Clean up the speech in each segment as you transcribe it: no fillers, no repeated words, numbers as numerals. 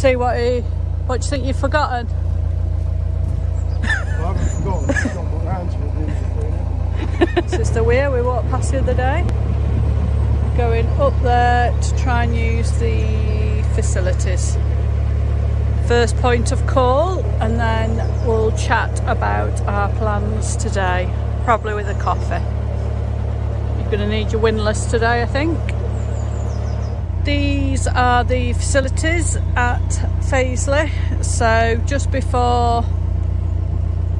see what do you think you've forgotten? I haven't forgotten. I've got my hands with This is the weir we walked past the other day. Going up there to try and use the facilities. First point of call, and then we'll chat about our plans today. Probably with a coffee. You're going to need your windlass today, I think. These are the facilities at Fazeley. So just before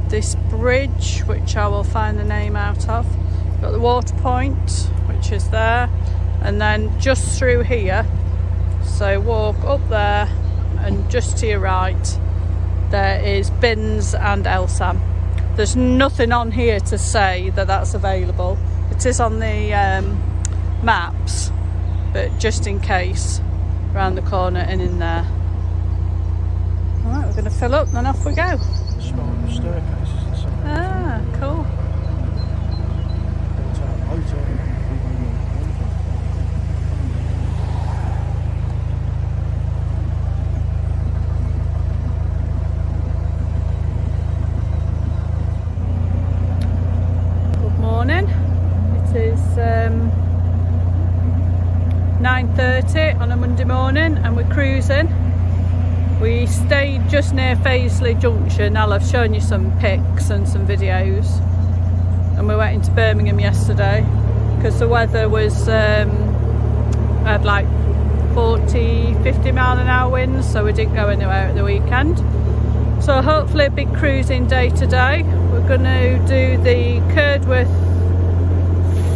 this bridge, which I will find the name out of, got the water point, which is there, and then just through here. So walk up there, and just to your right there is bins and LSAM. There's nothing on here to say that that's available. It is on the maps, but just in case, around the corner and in there. Alright, we're going to fill up, then off we go. staircases and stuff. Ah, cool. Good morning. It is 9:30 on a Monday morning and we're cruising. We stayed just near Fazeley junction. I've shown you some pics and some videos, and we went into Birmingham yesterday because the weather was had like 40-50 mile an hour winds, so we didn't go anywhere at the weekend. So hopefully a big cruising day today. We're going to do the Curdworth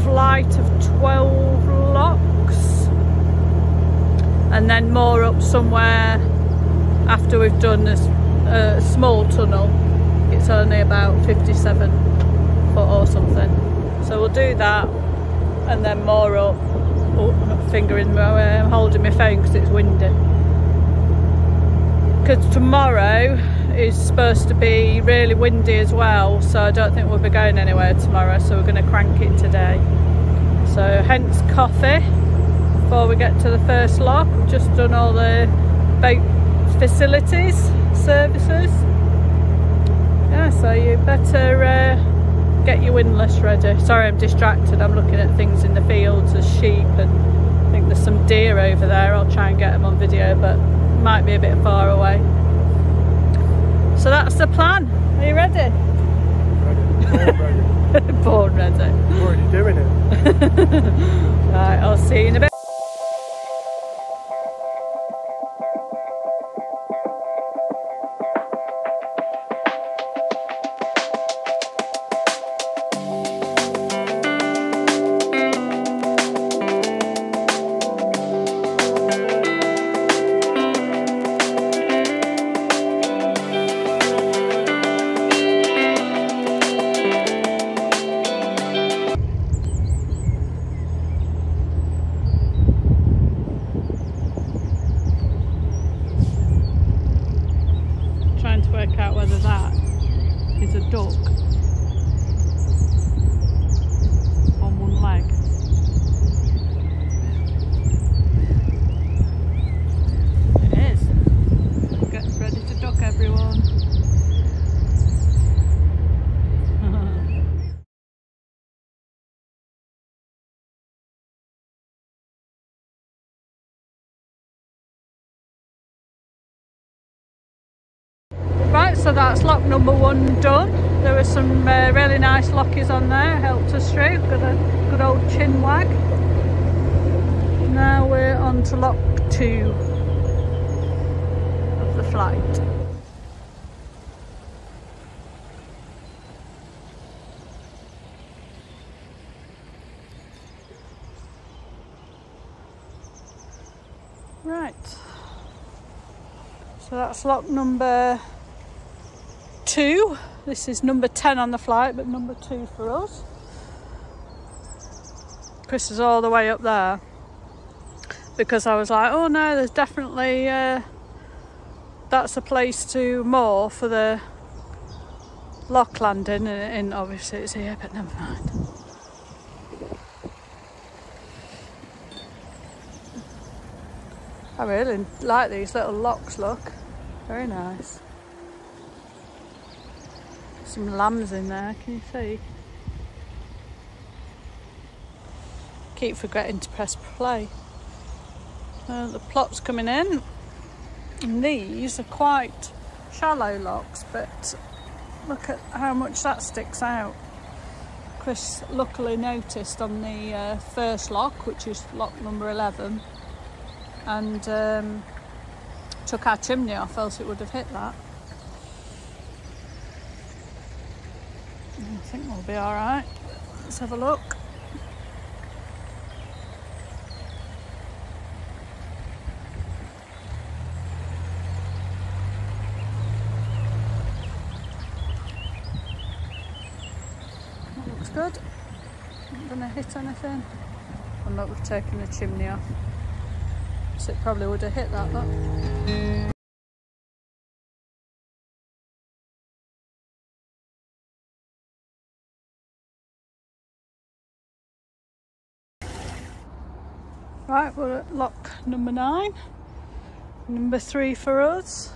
flight of 12 locks and then moor up somewhere after we've done a small tunnel. It's only about 57 foot or something, so we'll do that and then moor up. Oh, I'm not fingering I'm holding my phone because it's windy, because tomorrow is supposed to be really windy as well, so I don't think we'll be going anywhere tomorrow, so we're going to crank it today. So hence coffee before we get to the first lock. We've just done all the boat facilities, services. Yeah, so you better get your windlass ready. Sorry, I'm distracted. I'm looking at things in the fields. There's sheep and I think there's some deer over there. I'll try and get them on video, but might be a bit far away. So that's the plan. Are you ready? Ready. Born ready. We're already doing it. Right, I'll see you in a bit. Trying to work out whether that is a duck on one leg. It is. Get ready to duck, everyone. Right, so that's lock number 1 done. There were some really nice lockies on there, helped us through. Got a good old chin wag. Now we're on to lock 2 of the flight. Right, so that's lock number 2. This is number 10 on the flight, but number 2 for us. Chris is all the way up there because I was like, oh no, there's definitely that's a place to moor for the lock landing, and obviously it's here, but never mind. I really like these little locks, look. Very nice. Some lambs in there, can you see? Keep forgetting to press play. The plot's coming in. And these are quite shallow locks, but look at how much that sticks out. Chris luckily noticed on the first lock, which is lock number 11, and took our chimney off, else it would have hit that. I think we'll be all right. Let's have a look. Good. Not going to hit anything. I'm not taking the chimney off, so it probably would have hit that, look. Right, we're at lock number 9. Number 3 for us.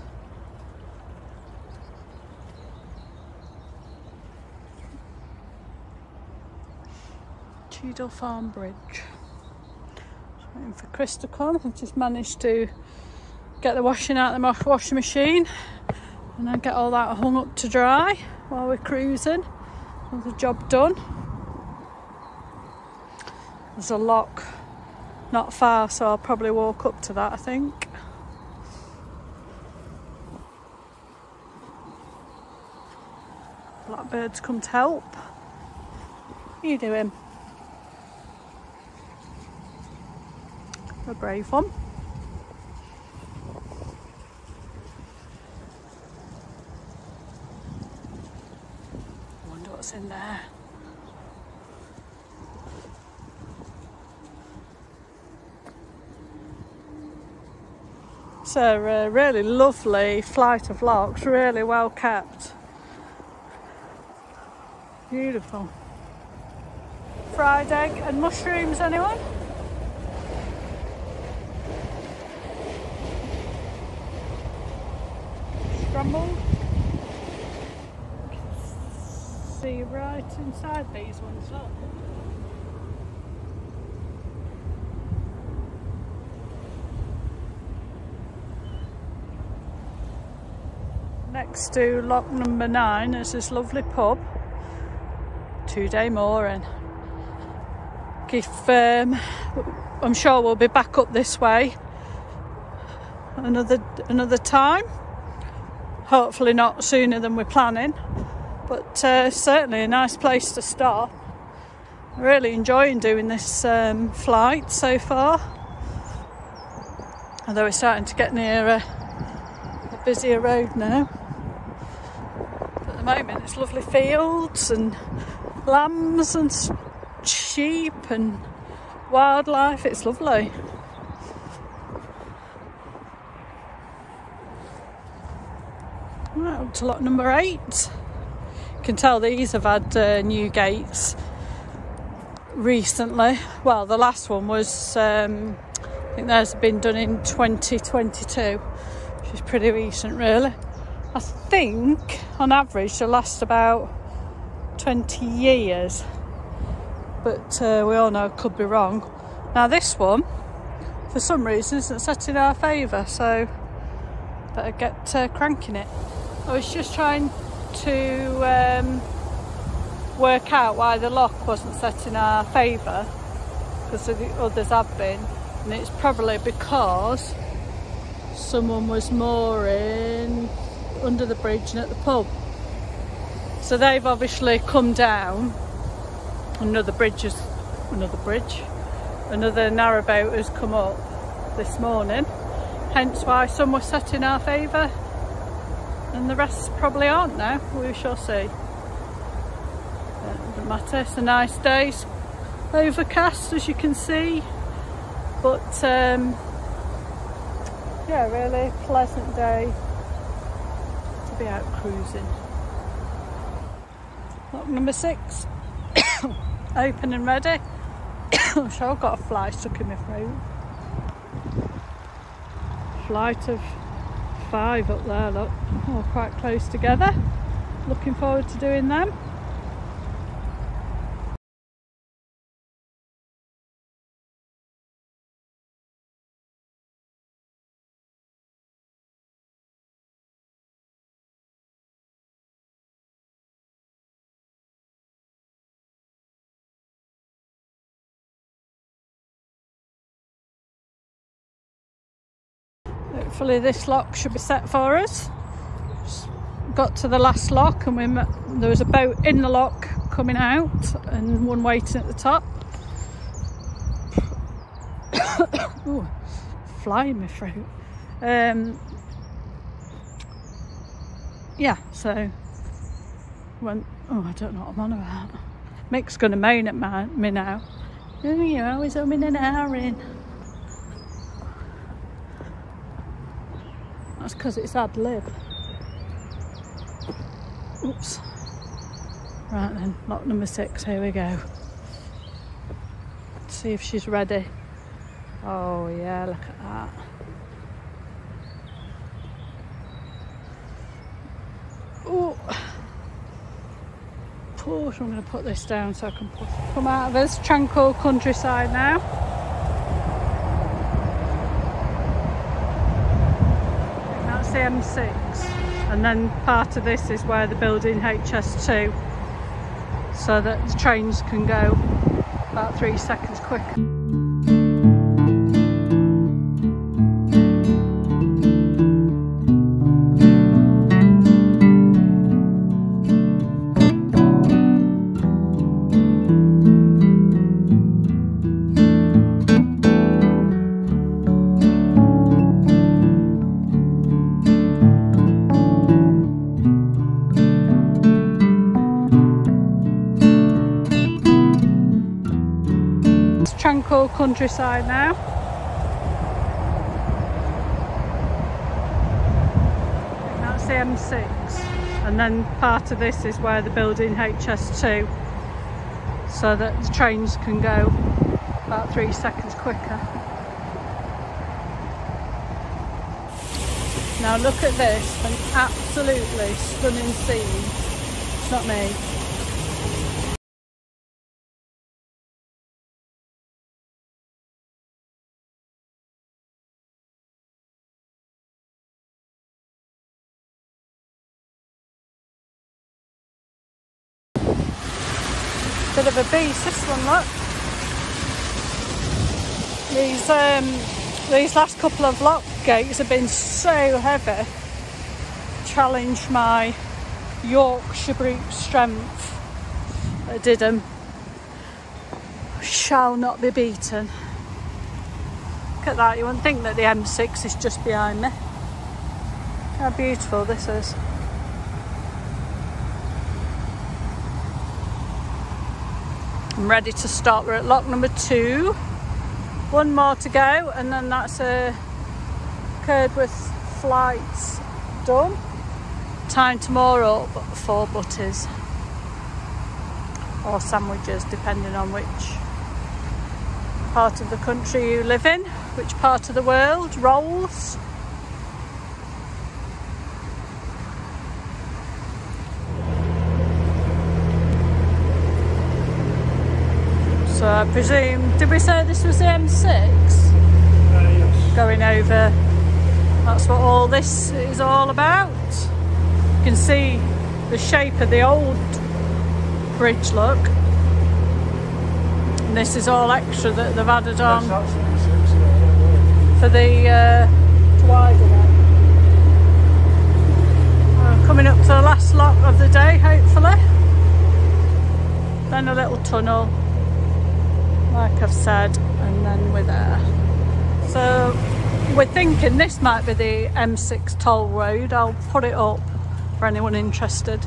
Cheadle Farm Bridge. Just waiting for Chris to come. I've just managed to get the washing out of the washing machine and then get all that hung up to dry while we're cruising. Another job done. There's a lock not far, so I'll probably walk up to that, I think. Blackbird's come to help. What are you doing? A brave one. I wonder what's in there. It's a really lovely flight of locks, really well kept. Beautiful. Fried egg and mushrooms, anyone? Scrambled. See right inside these ones, look. Next to lock number 9 is this lovely pub. 2-day mooring. If I'm sure we'll be back up this way another time. Hopefully not sooner than we're planning, but certainly a nice place to stop. I'm really enjoying doing this flight so far, although we're starting to get near a busier road now. But at the moment it's lovely fields and lambs and sheep and wildlife. It's lovely. Right, up to lock number 8. You can tell these have had new gates recently. Well, the last one was, I think theirs have been done in 2022, which is pretty recent really. I think on average they last about 20 years, but we all know it could be wrong. Now this one, for some reason, isn't set in our favour, so better get cranking it. I was just trying to work out why the lock wasn't set in our favour, because the others have been, and it's probably because someone was mooring under the bridge and at the pub. So they've obviously come down. Another narrowboat has come up this morning, hence why some were set in our favour and the rest probably aren't now. We shall see. It doesn't matter, it's a nice day. It's overcast as you can see, but yeah, really pleasant day to be out cruising. Lock number 6. Open and ready. I'm sure I've got a fly stuck in my throat. flight of 5 up there, look, all quite close together. Looking forward to doing them. Hopefully this lock should be set for us. Just got to the last lock and there was a boat in the lock coming out and one waiting at the top. Ooh, fly in my throat. Yeah, so when I don't know what I'm on about. Mick's gonna moan at me now. Oh, you're always umming and ahhing. That's because it's ad lib. Oops. Right then, lock number 6, here we go. Let's see if she's ready. Oh yeah, look at that. Oh, push. I'm going to put this down so I can come out of this tranquil countryside now. That's the M6, and then part of this is where they're building HS2 so that the trains can go about 3 seconds quicker. Tranquil countryside now. That's the M6, and then part of this is where they're building HS2 so that the trains can go about 3 seconds quicker. Now look at this, an absolutely stunning scene. It's not me. Bit of a beast, this one, look. These last couple of lock gates have been so heavy. Challenged my Yorkshire brute strength. I did them. Shall not be beaten. Look at that, you wouldn't think that the M6 is just behind me. How beautiful this is. I'm ready to start. We're at lock number 2. One more to go, and then that's a Curdworth flights done. Time tomorrow for butties or sandwiches, depending on which part of the country you live in, which part of the world. Rolls. So I presume, did we say this was the M6? Yes. Going over, that's what all this is all about. You can see the shape of the old bridge, look. And this is all extra that they've added on for the to widen it. Coming up to the last lock of the day, hopefully. Then a little tunnel, like I've said, and then we're there. So we're thinking this might be the M6 toll road. I'll put it up for anyone interested.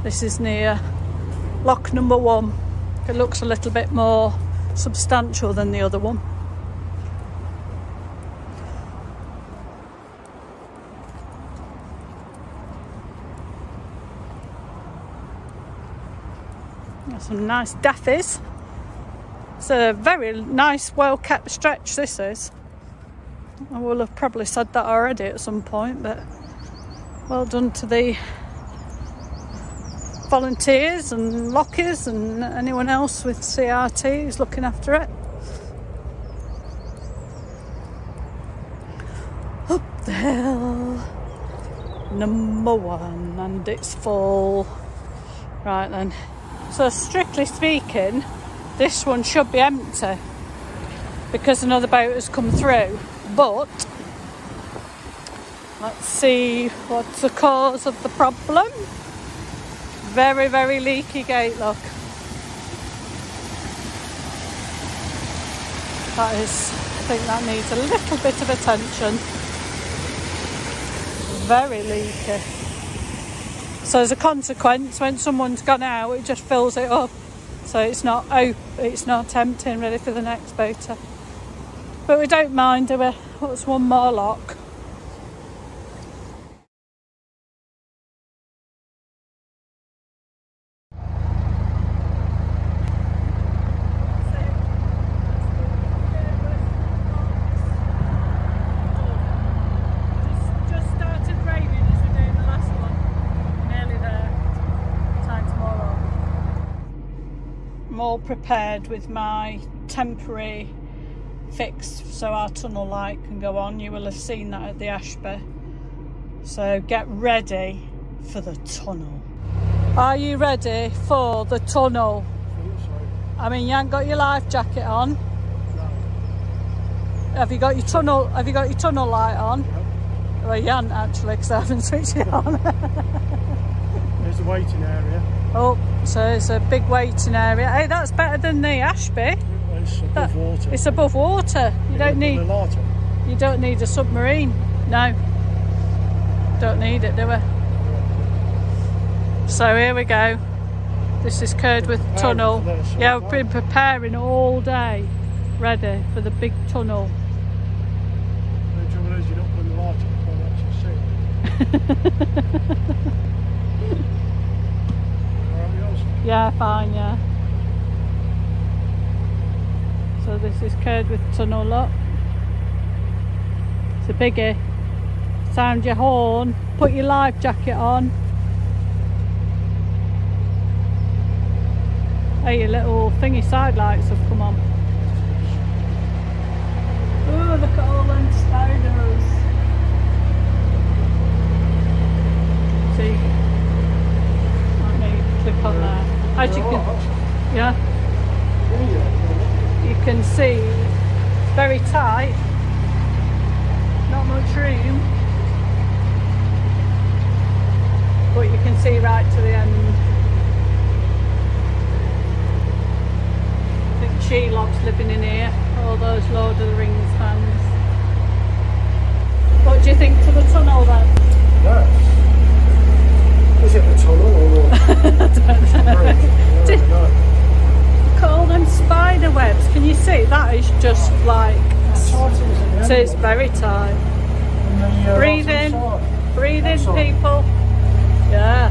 This is near lock number 1. It looks a little bit more substantial than the other one. Got some nice daffies. It's a very nice, well kept stretch, this is. I will have probably said that already at some point, but well done to the volunteers and lockers and anyone else with CRT who's looking after it. Up the hill, number 1, and it's full. Right then, so strictly speaking, this one should be empty because another boat has come through, but let's see what's the cause of the problem. Very, very leaky gate, look. That is, I think that needs a little bit of attention. Very leaky. So as a consequence, when someone's gone out, it just fills it up. So it's not empty and ready for the next boater. But we don't mind, do we? What's one more lock? All prepared with my temporary fix so our tunnel light can go on. You will have seen that at the Ashby. So get ready for the tunnel. Are you ready for the tunnel? I mean, you haven't got your life jacket on. No. Have you got your tunnel light on? Yeah. Well, you haven't actually, because I haven't switched it on. There's the waiting area. Oh, so it's a big waiting area. Hey, that's better than the Ashby. It's above water. It's above water. You don't need a submarine. No. Don't need it, do we? So here we go. This is Curdworth Tunnel. Yeah, we've been preparing all day, ready for the big tunnel. The trouble is, you're not putting the light on, you can't actually see it. Yeah, fine, yeah. So this is Curdworth Tunnel, look. It's a biggie. Sound your horn, put your life jacket on. Hey, your little thingy side lights have come on. Oh, look at all them spiders. See, let me click on there. As you can, yeah, you can see it's very tight, not much room, but you can see right to the end. I think Shelob's living in here, all those Lord of the Rings fans. What do you think to the tunnel then? Yeah. Is it the tunnel or what? I don't know. Look at all them spider webs. Can you see? That is just like... So it's very tight. Breathe in. Breathe in, people. Yeah.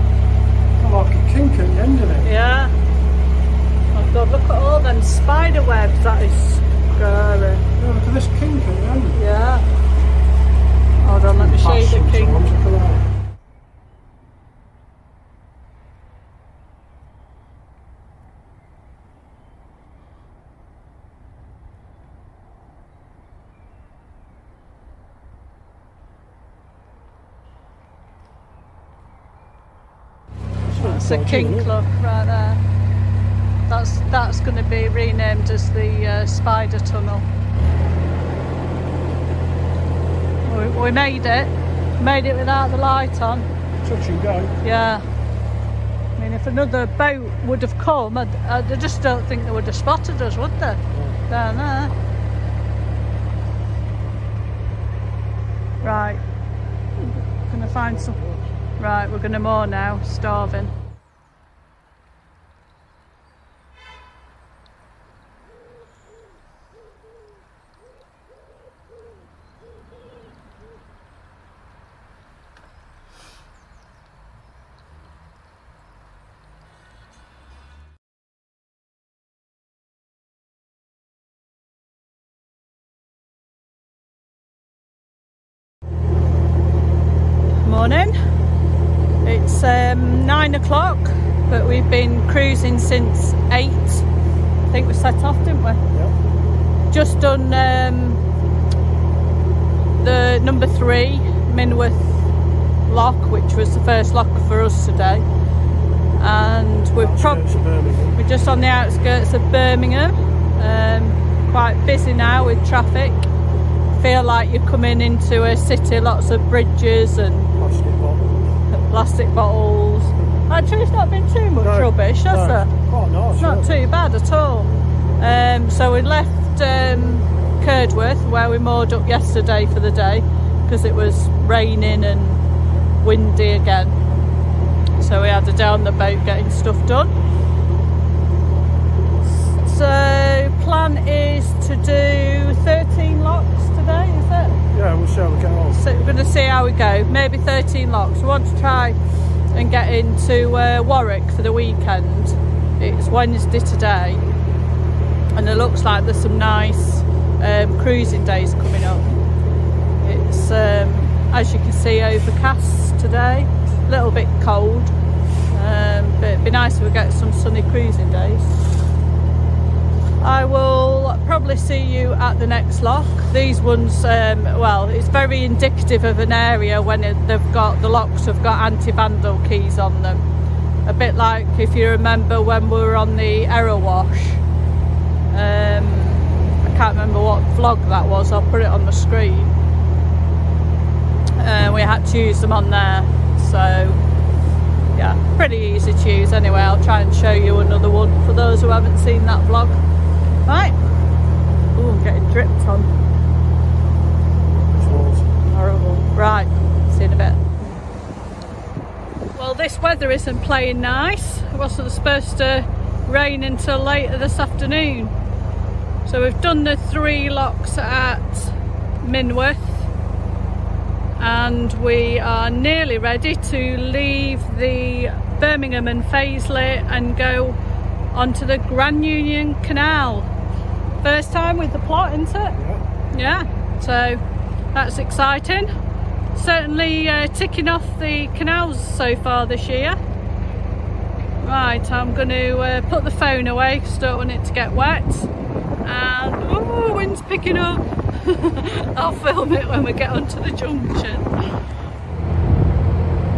Like a kink at the end of it. Yeah. Oh God, look at all them spider webs. That is scary. Yeah, look at this kink at the end. Yeah. Hold on, let me show you the kink. That's a kink, look, right there. That's going to be renamed as the Spider Tunnel. We made it. Made it without the light on. Touch and go. Yeah. I mean, if another boat would have come, I just don't think they would have spotted us, would they? Yeah. Down there. Right. Gonna find some. Right, we're gonna moor now. Starving. morning. It's 9 o'clock, but we've been cruising since 8. I think we set off, didn't we? Yep. Just done the number 3 Minworth lock, which was the first lock for us today, and we're just on the outskirts of Birmingham. Quite busy now with traffic. Feel like you're coming into a city, lots of bridges and plastic bottles. Actually, it's not been too much rubbish, has there? Quite nice, it's not too bad at all. So we left Curdworth, where we moored up yesterday for the day, because it was raining and windy again. So we had a day on the boat getting stuff done. So plan is to do 13 locks today, is it? Yeah, we'll see how we get on. So we're going to see how we go. Maybe 13 locks. We want to try and get into Warwick for the weekend. It's Wednesday today, and it looks like there's some nice cruising days coming up. It's as you can see, overcast today, a little bit cold, but it'd be nice if we get some sunny cruising days. I will probably see you at the next lock. These ones, well, it's very indicative of an area when the locks have got anti-vandal keys on them. A bit like if you remember when we were on the error wash. I can't remember what vlog that was, I'll put it on the screen. We had to use them on there, so yeah, pretty easy to use. Anyway, I'll try and show you another one for those who haven't seen that vlog. Right. Oh, I'm getting dripped on. Horrible. Right, see you in a bit. Well, this weather isn't playing nice. It wasn't supposed to rain until later this afternoon. So we've done the 3 locks at Minworth, and we are nearly ready to leave the Birmingham and Fazeley and go onto the Grand Union Canal. First time with the plot, isn't it? Yeah, so that's exciting. Certainly ticking off the canals so far this year. Right, I'm going to put the phone away because I don't want it to get wet. And oh, wind's picking up. I'll film it when we get onto the junction.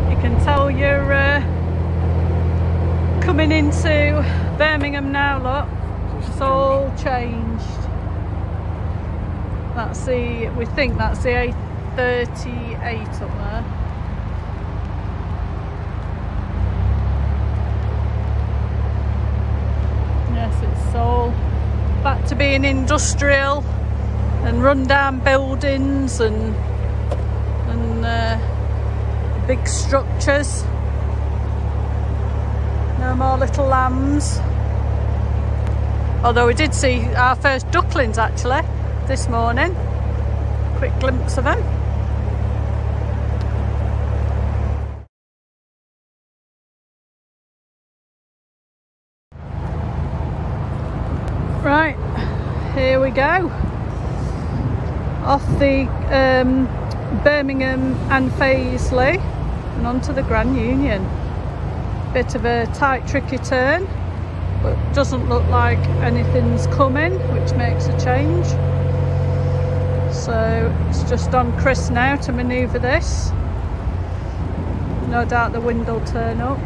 You can tell you're coming into Birmingham now, look. It's all changed. That's the, we think that's the A38 up there. Yes, it's all back to being industrial and run-down buildings and big structures. No more little lambs. Although we did see our first ducklings actually this morning. Quick glimpse of them. Right, here we go. Off the Birmingham and Fazeley and onto the Grand Union. Bit of a tight, tricky turn, but doesn't look like anything's coming, which makes a change. So it's just on Chris now to manoeuvre this. No doubt the wind will turn up.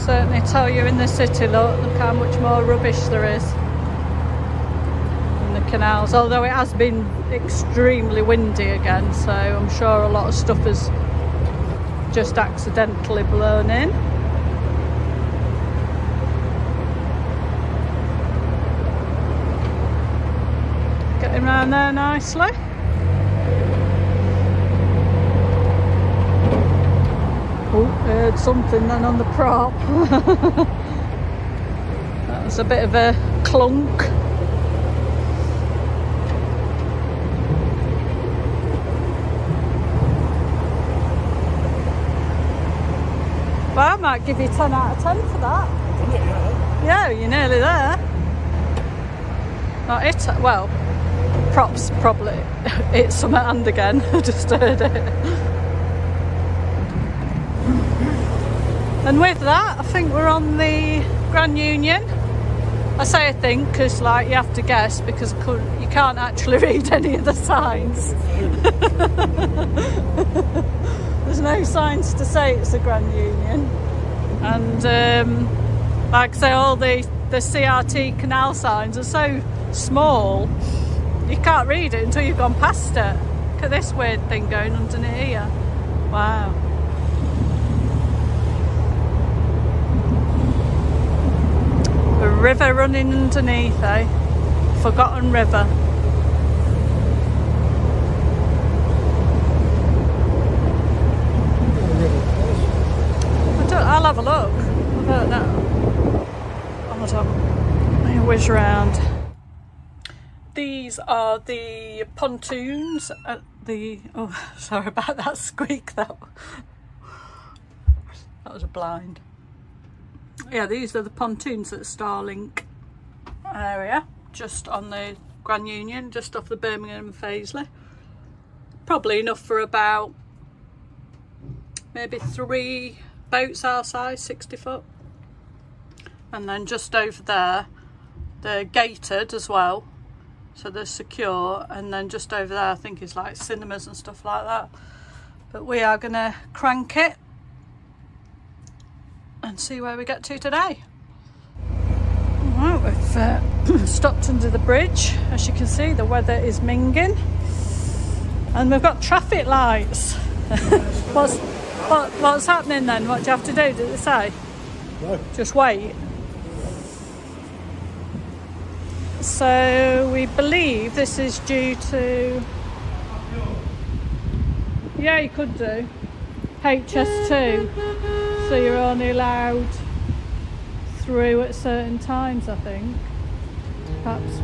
Certainly tell you in the city, look how much more rubbish there is in the canals, although it has been extremely windy again, so I'm sure a lot of stuff has just accidentally blown in. Getting around there nicely. Oh, heard something then on the prop. That was a bit of a clunk. Well, I might give you 10 out of 10 for that. Yeah, you're nearly there. Not it, well, props probably. It's something and again, I just heard it. And with that, I think we're on the Grand Union. I say I think because like you have to guess because you can't actually read any of the signs. There's no signs to say it's the Grand Union. And like I say, all the CRT canal signs are so small you can't read it until you've gone past it. Look at this weird thing going underneath here. Wow. A river running underneath, eh? Forgotten river. I'll have a look. I don't know. Hold on. Let me whiz round. These are the pontoons at the... Oh, sorry about that squeak. That was a blind. Yeah, these are the pontoons at Starlink area, just on the Grand Union, just off the Birmingham and Fazeley. Probably enough for about maybe 3 boats our size, 60 foot. And then just over there, they're gated as well, so they're secure. And then just over there, I think is like cinemas and stuff like that. But we are gonna crank it and see where we get to today. Alright, we've stopped under the bridge. As you can see, the weather is minging. And we've got traffic lights. What's happening then? What do you have to do, did it say? No. Just wait. So we believe this is due to... Yeah, you could do. HS2. So you're only allowed through at certain times, I think. Perhaps